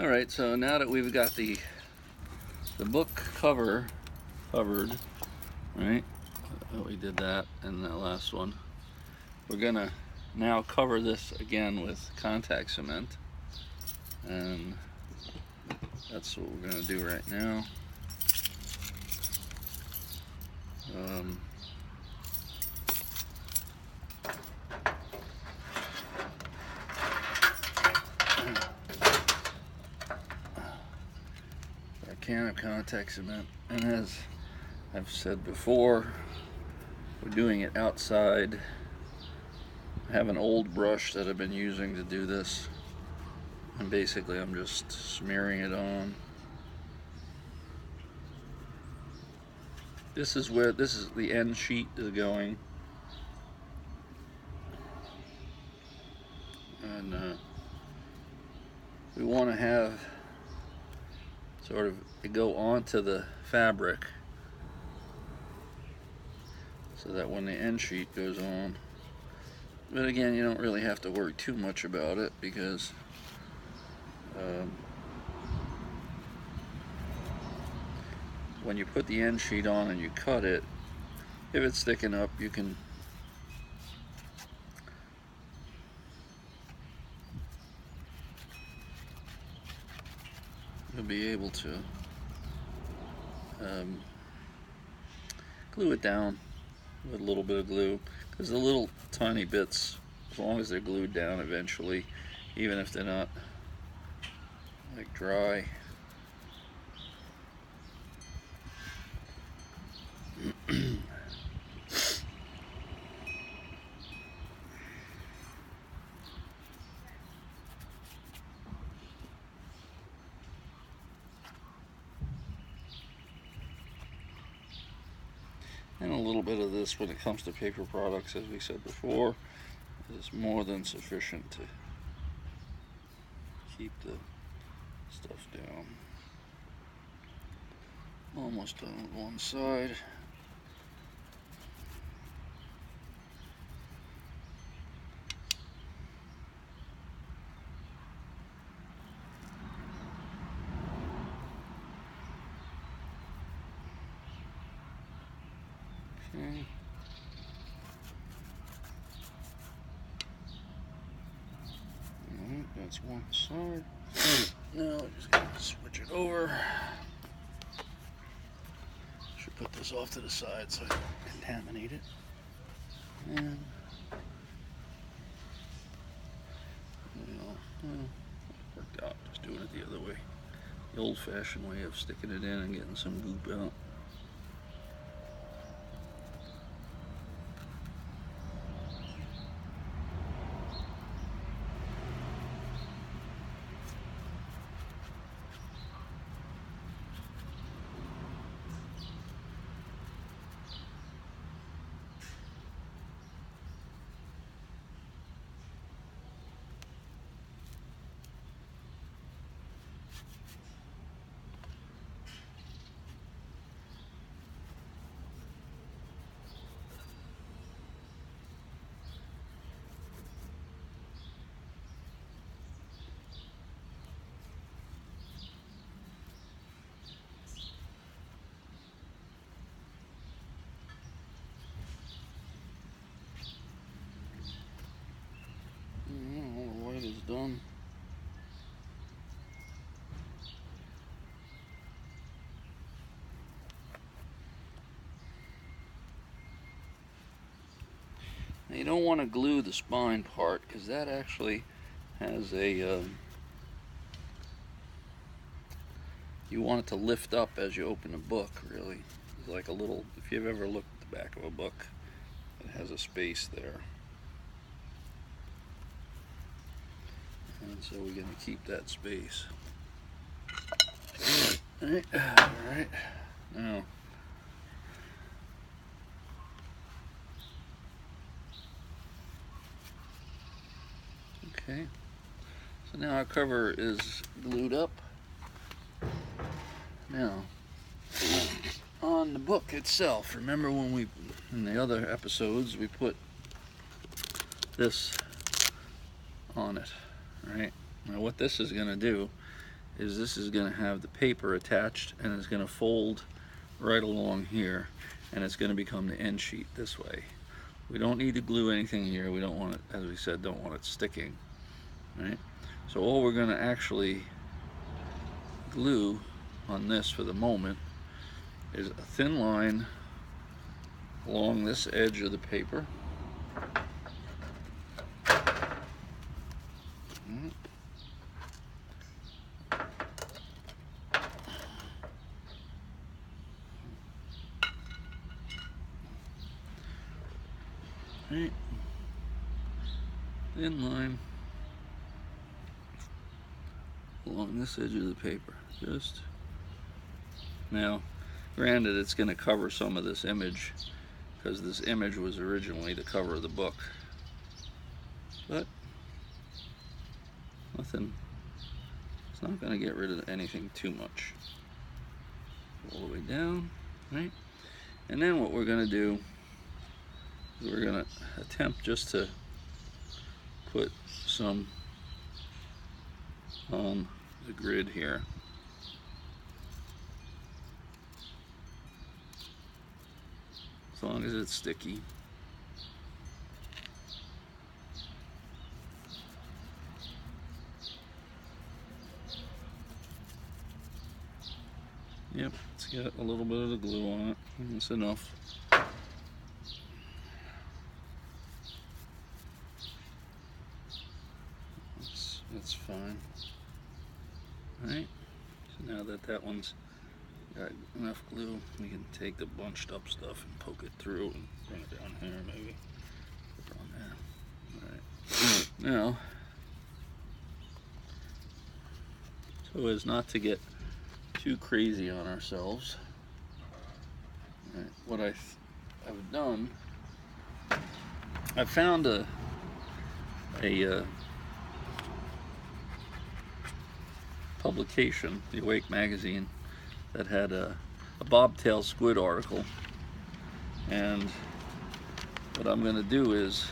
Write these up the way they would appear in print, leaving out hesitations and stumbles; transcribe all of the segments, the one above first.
Alright, so now that we've got the book cover covered, right? We did that in that last one. We're gonna now cover this again with contact cement, and that's what we're gonna do right now. A can of contact cement, and as I've said before, we're doing it outside. I have an old brush that I've been using to do this, and basically I'm just smearing it on. This is where the end sheet is going, and we want to have sort of it go onto the fabric so that when the end sheet goes on, but again, you don't really have to worry too much about it, because when you put the end sheet on and you cut it, if it's sticking up, you'll be able to glue it down with a little bit of glue, because the little tiny bits, as long as they're glued down eventually, even if they're not like dry. And a little bit of this, when it comes to paper products, as we said before, is more than sufficient to keep the stuff down. Almost done with one side. Okay. Alright, that's one side. Now we're just going to switch it over. Should put this off to the side so I don't contaminate it. And worked out, just doing it the other way. The old-fashioned way of sticking it in and getting some goop out. All the white is done. Now you don't want to glue the spine part, because that actually has a you want it to lift up as you open a book, really. It's like a little, if you've ever looked at the back of a book, it has a space there. And so we're going to keep that space. Alright, now okay, so now our cover is glued up. Now, on the book itself, remember when we, in the other episodes, we put this on it, right? Now what this is going to do is this is going to have the paper attached, and it's going to fold right along here, and it's going to become the end sheet this way. We don't need to glue anything here. We don't want it, as we said, don't want it sticking, right? So all we're going to actually glue on this for the moment is a thin line along this edge of the paper. Right, thin line along this edge of the paper. Just now, granted, it's going to cover some of this image because this image was originally the cover of the book, but nothing. It's not going to get rid of anything too much. All the way down, right? And then what we're going to do, we're going to attempt just to put some on the grid here. As long as it's sticky. Yep, it's got a little bit of the glue on it. That's enough. That's fine. Alright, so now that that one's got enough glue, we can take the bunched up stuff and poke it through and bring it down here maybe. Put it on there. Alright. Now, so as not to get too crazy on ourselves, right, what I've done, I found a publication, the Awake magazine, that had a bobtail squid article, and what I'm going to do is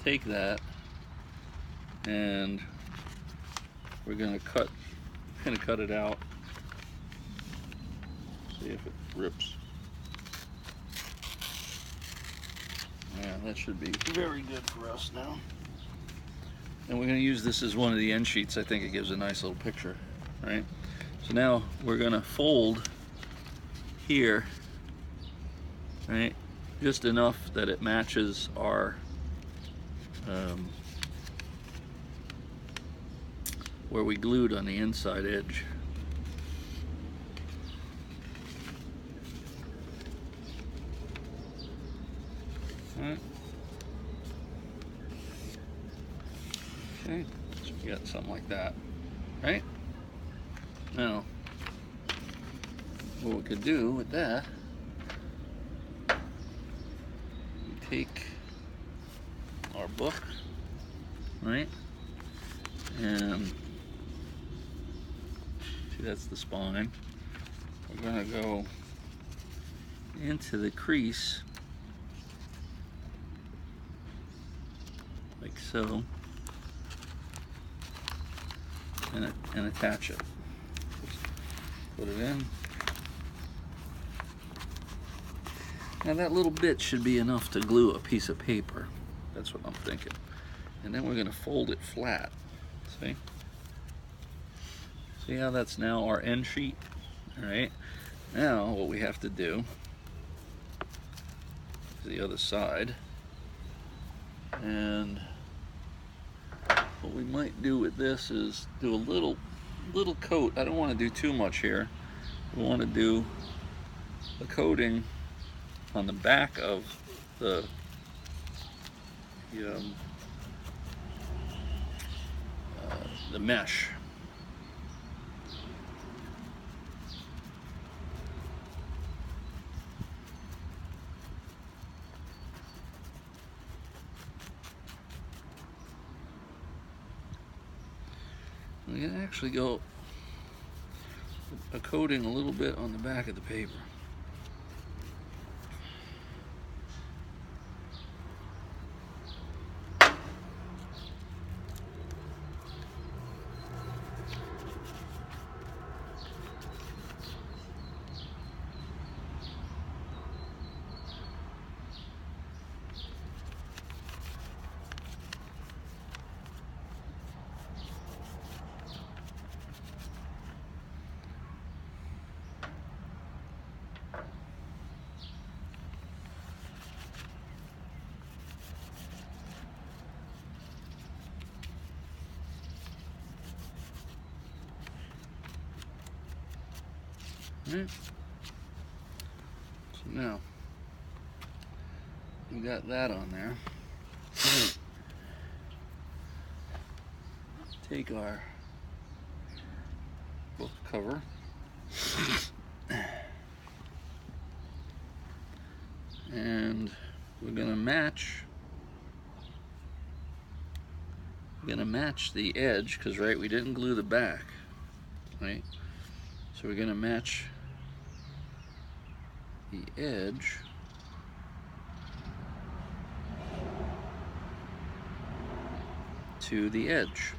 take that and we're going to cut it out, see if it rips. Yeah, that should be very good for us now. And we're going to use this as one of the end sheets. I think it gives a nice little picture, right? So now we're going to fold here, right? Just enough that it matches our where we glued on the inside edge. All right. Okay, so we got something like that, right? Now, what we could do with that, we take our book, right? And see, that's the spine. We're gonna go into the crease like so. And attach it. Just put it in. Now that little bit should be enough to glue a piece of paper. That's what I'm thinking. And then we're going to fold it flat. See? See how that's now our end sheet? Alright. Now what we have to do is the other side. And what we might do with this is do a little coat. I don't want to do too much here. We want to do a coating on the back of the mesh. We can actually go a coating a little bit on the back of the paper. Right? So now we got that on there. Take our book cover and we're gonna match the edge, because right, we didn't glue the back, right? So we're gonna match the edge to the edge.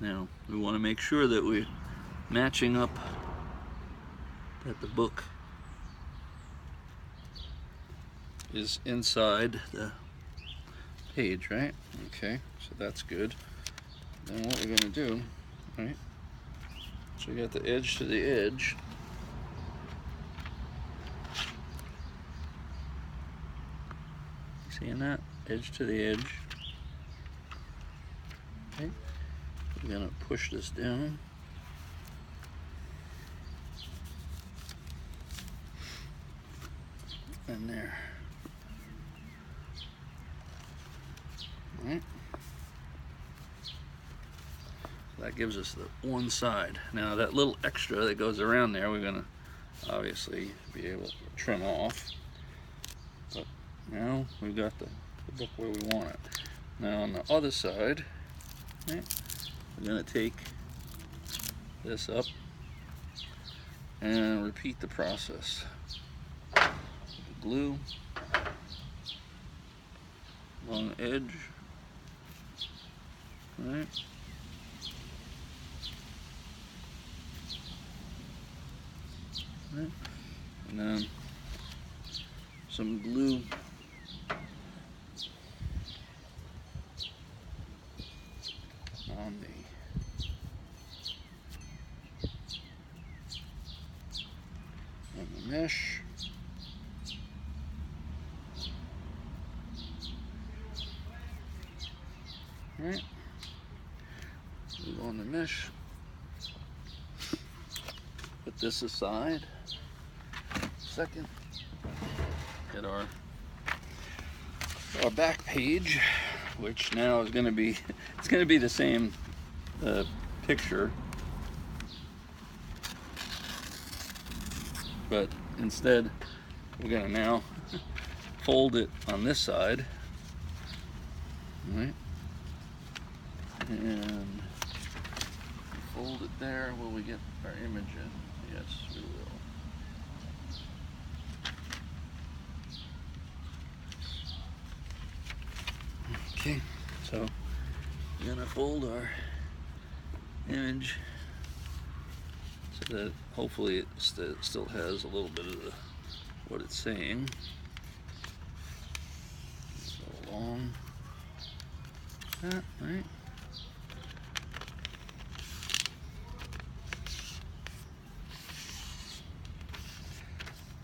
Now we want to make sure that we're matching up, that the book is inside the page, right? Okay, so that's good. Then what we're going to do, right? So we got the edge to the edge. Seeing that? Edge to the edge. Okay. We're going to push this down. And there. Right. That gives us the one side. Now that little extra that goes around there, we're going to obviously be able to trim off. But now we've got the book where we want it. Now on the other side, right, we're going to take this up and repeat the process. Glue along the edge, right? Right. And then some glue on the mesh. Right. Glue on the mesh. Put this aside. Second, get our back page, which now is going to be, it's going to be the same picture, but instead we're going to now fold it on this side, right? And fold it there. Will we get our image in? Yes, we will. Okay, so we're gonna fold our image so that hopefully it still has a little bit of what it's saying. Go along that, right?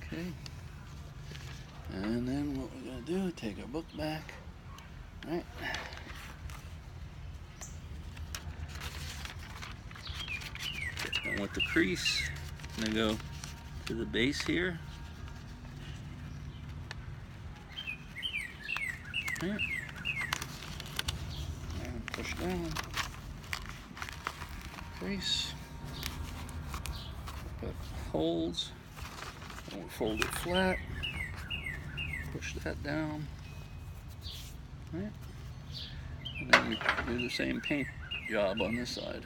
Okay, and then what we're gonna do, take our book back. Right. And with the crease, I'm going to go to the base here. Right. And push down. Crease. Put holes. And we'll fold it flat. Push that down. Right. And then we do the same paint job on this side.